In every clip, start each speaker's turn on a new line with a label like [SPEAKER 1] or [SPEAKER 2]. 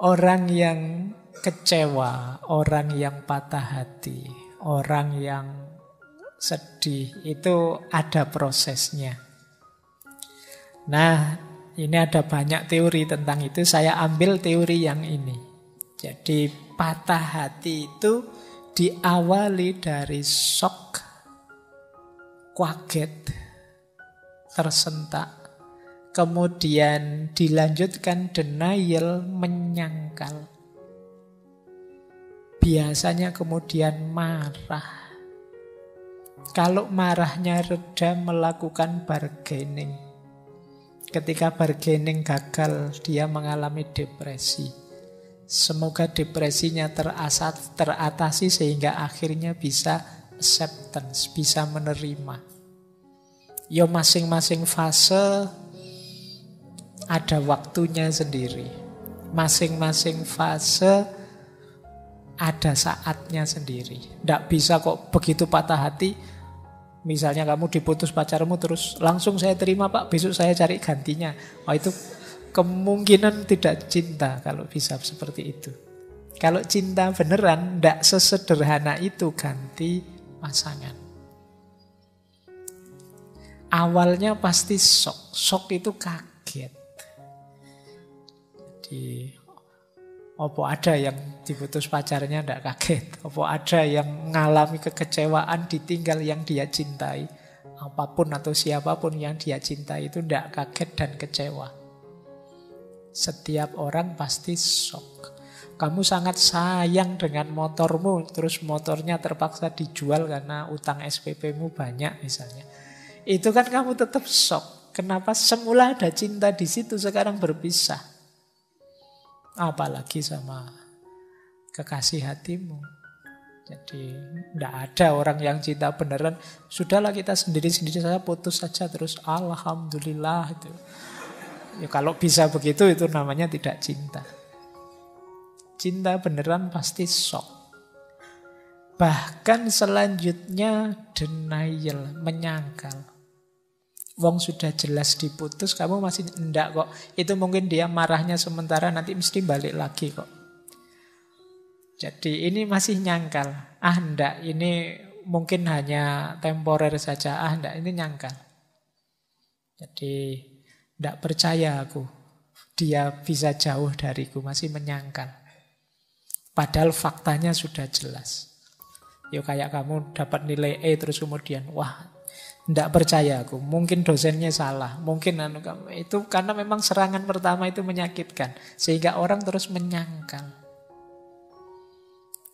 [SPEAKER 1] Orang yang kecewa, orang yang patah hati, orang yang sedih, itu ada prosesnya. Nah, ini ada banyak teori tentang itu. Saya ambil teori yang ini. Jadi patah hati itu diawali dari shock, kaget, tersentak. Kemudian dilanjutkan denial, menyangkal. Biasanya kemudian marah. Kalau marahnya reda, melakukan bargaining. Ketika bargaining gagal, dia mengalami depresi. Semoga depresinya teratasi sehingga akhirnya bisa acceptance, bisa menerima. Yo, masing-masing fase ada waktunya sendiri. Masing-masing fase ada saatnya sendiri. Tidak bisa kok begitu patah hati. Misalnya kamu diputus pacarmu terus langsung saya terima pak, besok saya cari gantinya. Oh, itu kemungkinan tidak cinta kalau bisa seperti itu. Kalau cinta beneran tidak sesederhana itu ganti pasangan. Awalnya pasti shock. Shock itu kaget. Apa ada yang diputus pacarnya tidak kaget? Apa ada yang mengalami kekecewaan ditinggal yang dia cintai? Apapun atau siapapun yang dia cintai itu tidak kaget dan kecewa. Setiap orang pasti shock. Kamu sangat sayang dengan motormu, terus motornya terpaksa dijual karena utang SPP-mu banyak misalnya. Itu kan kamu tetap shock. Kenapa semula ada cinta di situ sekarang berpisah? Apalagi sama kekasih hatimu. Jadi tidak ada orang yang cinta beneran. Sudahlah kita sendiri-sendiri saja, putus saja terus alhamdulillah itu. Ya kalau bisa begitu itu namanya tidak cinta. Cinta beneran pasti shock. Bahkan selanjutnya denial, menyangkal. Wong sudah jelas diputus, kamu masih enggak kok. Itu mungkin dia marahnya sementara, nanti mesti balik lagi kok. Jadi ini masih nyangkal. Ah enggak, ini mungkin hanya temporer saja. Ah enggak, ini nyangkal. Jadi enggak percaya aku. Dia bisa jauh dariku, masih menyangkal. Padahal faktanya sudah jelas. Yo kayak kamu dapat nilai E terus kemudian, wah, tidak percaya aku, mungkin dosennya salah, mungkin itu karena memang serangan pertama itu menyakitkan, sehingga orang terus menyangkal.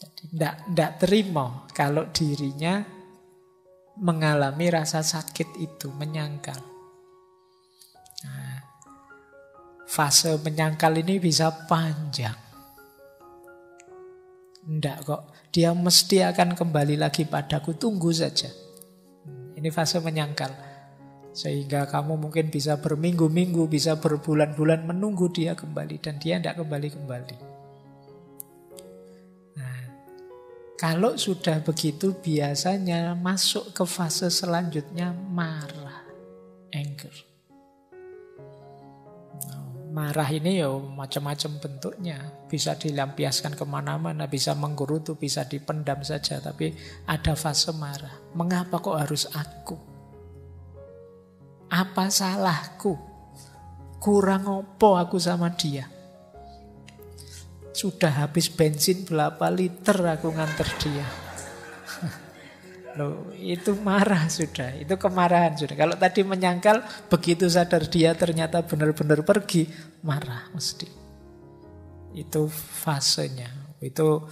[SPEAKER 1] Jadi tidak terima kalau dirinya mengalami rasa sakit itu, menyangkal. Nah, fase menyangkal ini bisa panjang. Tidak kok, dia mesti akan kembali lagi padaku, tunggu saja. Ini fase menyangkal. Sehingga kamu mungkin bisa berminggu-minggu, bisa berbulan-bulan menunggu dia kembali. Dan dia tidak kembali-kembali. Nah, kalau sudah begitu biasanya masuk ke fase selanjutnya marah. Anger. Marah ini ya macam-macam bentuknya. Bisa dilampiaskan kemana-mana, bisa menggerutu, bisa dipendam saja. Tapi ada fase marah. Mengapa kok harus aku? Apa salahku? Kurang opo aku sama dia? Sudah habis bensin berapa liter aku nganter dia? Loh, itu marah sudah, itu kemarahan sudah. Kalau tadi menyangkal, begitu sadar dia ternyata benar-benar pergi, marah mesti. Itu fasenya. Itu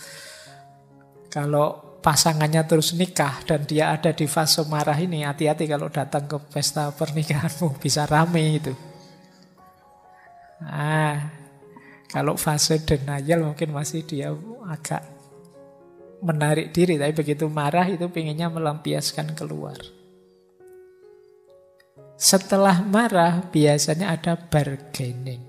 [SPEAKER 1] kalau pasangannya terus nikah dan dia ada di fase marah ini, hati-hati kalau datang ke pesta pernikahanmu, bisa rame itu. Nah, kalau fase denial mungkin masih dia agak menarik diri, tapi begitu marah itu pengennya melampiaskan keluar. Setelah marah biasanya ada bargaining.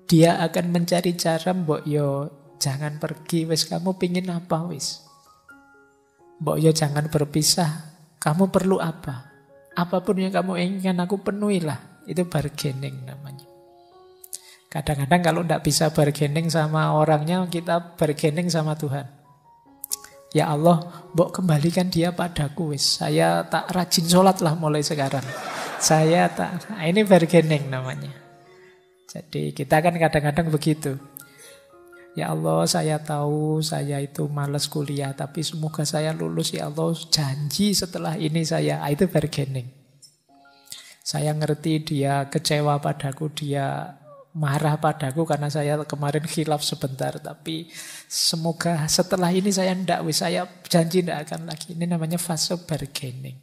[SPEAKER 1] Dia akan mencari cara, mbok yo jangan pergi, wis kamu pingin apa wis. Mbok yo jangan berpisah, kamu perlu apa? Apapun yang kamu inginkan aku penuhilah. Itu bargaining namanya. Kadang-kadang kalau tidak bisa bargaining sama orangnya, kita bargaining sama Tuhan. Ya Allah, mbok kembalikan dia padaku wis. Saya tak rajin sholat lah mulai sekarang. Saya tak. Nah, ini bargaining namanya. Jadi kita kan kadang-kadang begitu. Ya Allah, saya tahu saya itu malas kuliah, tapi semoga saya lulus ya Allah. Janji setelah ini saya, itu bargaining. Saya ngerti dia kecewa padaku, dia marah padaku karena saya kemarin khilaf sebentar, tapi semoga setelah ini saya saya janji tidak akan lagi. Ini namanya fase bargaining.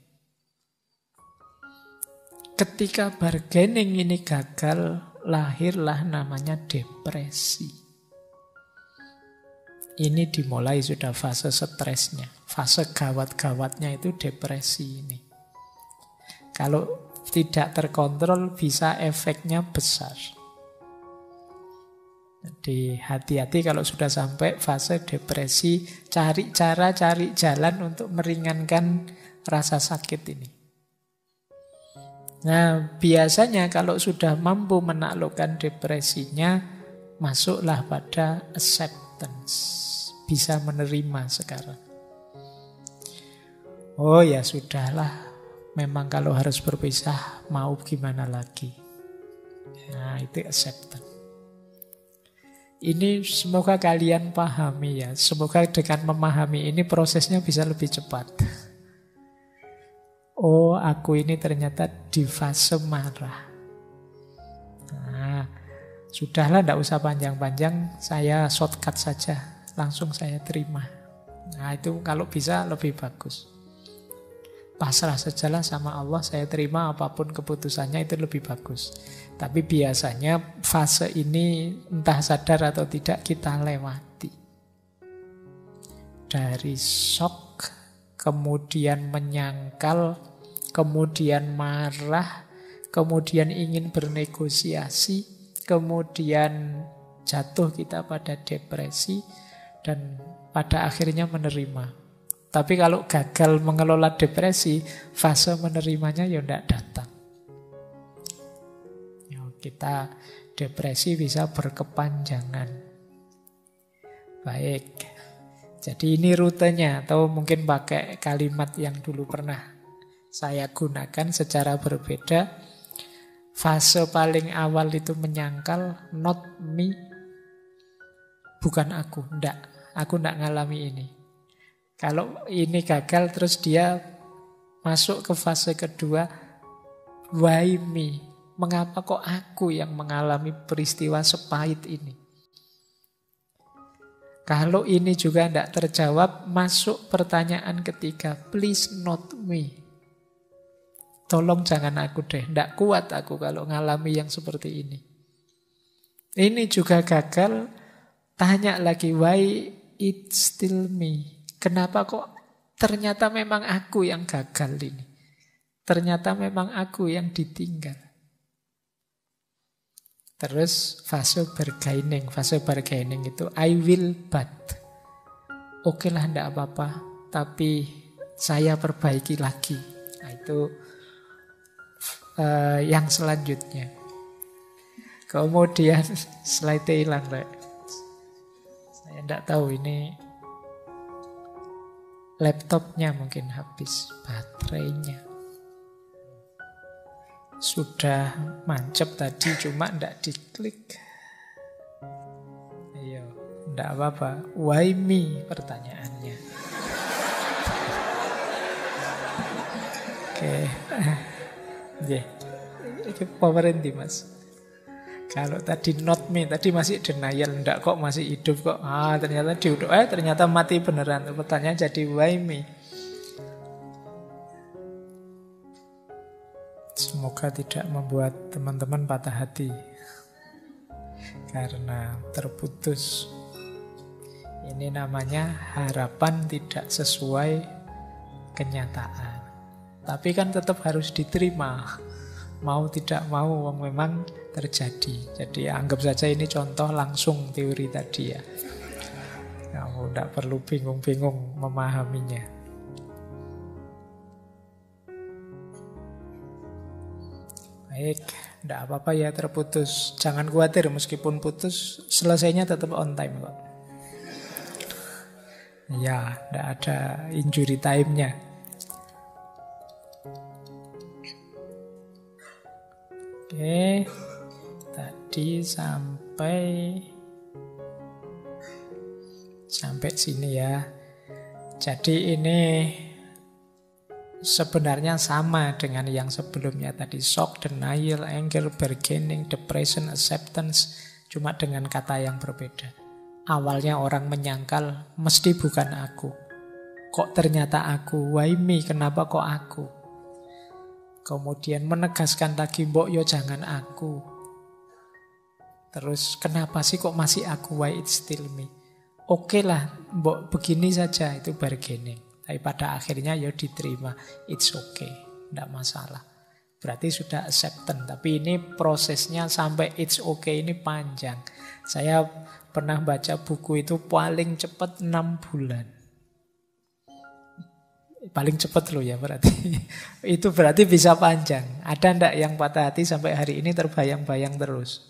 [SPEAKER 1] Ketika bargaining ini gagal, lahirlah namanya depresi. Ini dimulai sudah fase stresnya. Fase gawat-gawatnya itu depresi ini. Kalau tidak terkontrol bisa efeknya besar. Jadi hati-hati kalau sudah sampai fase depresi. Cari cara, cari jalan untuk meringankan rasa sakit ini. Nah, biasanya kalau sudah mampu menaklukkan depresinya, masuklah pada acceptance. Bisa menerima sekarang. Oh ya sudahlah, memang kalau harus berpisah, mau gimana lagi. Nah, itu acceptance. Ini semoga kalian pahami ya. Semoga dengan memahami ini prosesnya bisa lebih cepat. Oh, aku ini ternyata di fase marah. Nah, sudahlah, tidak usah panjang-panjang. Saya shortcut saja. Langsung saya terima. Nah, itu kalau bisa lebih bagus. Pasrah sajalah sama Allah, saya terima apapun keputusannya, itu lebih bagus. Tapi biasanya fase ini entah sadar atau tidak kita lewati. Dari shock, kemudian menyangkal, kemudian marah, kemudian ingin bernegosiasi, kemudian jatuh kita pada depresi, dan pada akhirnya menerima. Tapi kalau gagal mengelola depresi, fase menerimanya ya tidak datang. Ya, kita depresi bisa berkepanjangan. Baik. Jadi ini rutenya, atau mungkin pakai kalimat yang dulu pernah saya gunakan secara berbeda. Fase paling awal itu menyangkal, not me, bukan aku, enggak. Aku enggak ngalami ini. Kalau ini gagal terus dia masuk ke fase kedua, why me? Mengapa kok aku yang mengalami peristiwa sepahit ini? Kalau ini juga enggak terjawab, masuk pertanyaan ketiga, please not me. Tolong jangan aku deh, enggak kuat aku kalau ngalami yang seperti ini. Ini juga gagal, tanya lagi, why it's still me? Kenapa kok ternyata memang aku yang gagal ini? Ternyata memang aku yang ditinggal. Terus fase bargaining. Fase bargaining itu I will but. Oke lah, enggak apa-apa, tapi saya perbaiki lagi. Nah, itu yang selanjutnya. Kemudian slide hilang, Rek. Saya enggak tahu ini laptopnya mungkin habis baterainya. Sudah mancep tadi cuma enggak diklik. Iya, enggak apa-apa. Why me pertanyaannya. Oke. Nggih. Iki pemerintah Mas. Kalau tadi not me, tadi masih denial, enggak kok masih hidup kok. Ternyata diutuk, ternyata mati beneran. Pertanyaan jadi why me? Semoga tidak membuat teman-teman patah hati karena terputus. Ini namanya harapan tidak sesuai kenyataan. Tapi kan tetap harus diterima. Mau tidak mau memang terjadi. Jadi anggap saja ini contoh langsung teori tadi ya. Kamu tidak perlu bingung-bingung memahaminya. Baik, tidak apa-apa ya terputus. Jangan khawatir, meskipun putus, selesainya tetap on time kok. Ya, tidak ada injury time-nya. Oke, tadi sampai sini ya. Jadi ini sebenarnya sama dengan yang sebelumnya tadi. Shock, denial, anger, bargaining, depression, acceptance. Cuma dengan kata yang berbeda. Awalnya orang menyangkal, mesti bukan aku. Kok ternyata aku? Why me? Kenapa kok aku? Kemudian menegaskan lagi, mbok yo jangan aku. Terus kenapa sih kok masih aku? Why it's still me? Oke lah, mbok begini saja, itu bargaining. Tapi pada akhirnya ya diterima. It's okay, tidak masalah. Berarti sudah acceptance. Tapi ini prosesnya sampai it's okay ini panjang. Saya pernah baca buku itu paling cepat 6 bulan. Paling cepat loh ya berarti. Itu berarti bisa panjang. Ada ndak yang patah hati sampai hari ini terbayang-bayang terus?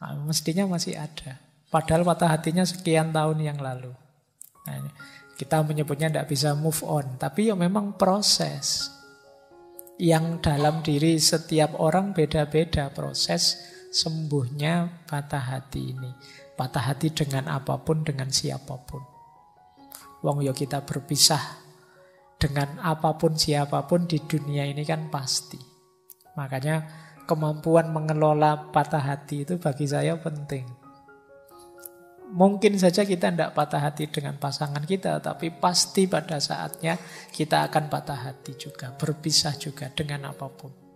[SPEAKER 1] Nah, mestinya masih ada. Padahal patah hatinya sekian tahun yang lalu. Nah, kita menyebutnya tidak bisa move on. Tapi ya memang proses. Yang dalam diri setiap orang beda-beda proses sembuhnya patah hati ini. Patah hati dengan apapun, dengan siapapun. Wong yo kita berpisah dengan apapun siapapun di dunia ini kan pasti. Makanya kemampuan mengelola patah hati itu bagi saya penting. Mungkin saja kita tidak patah hati dengan pasangan kita, tapi pasti pada saatnya kita akan patah hati juga, berpisah juga dengan apapun.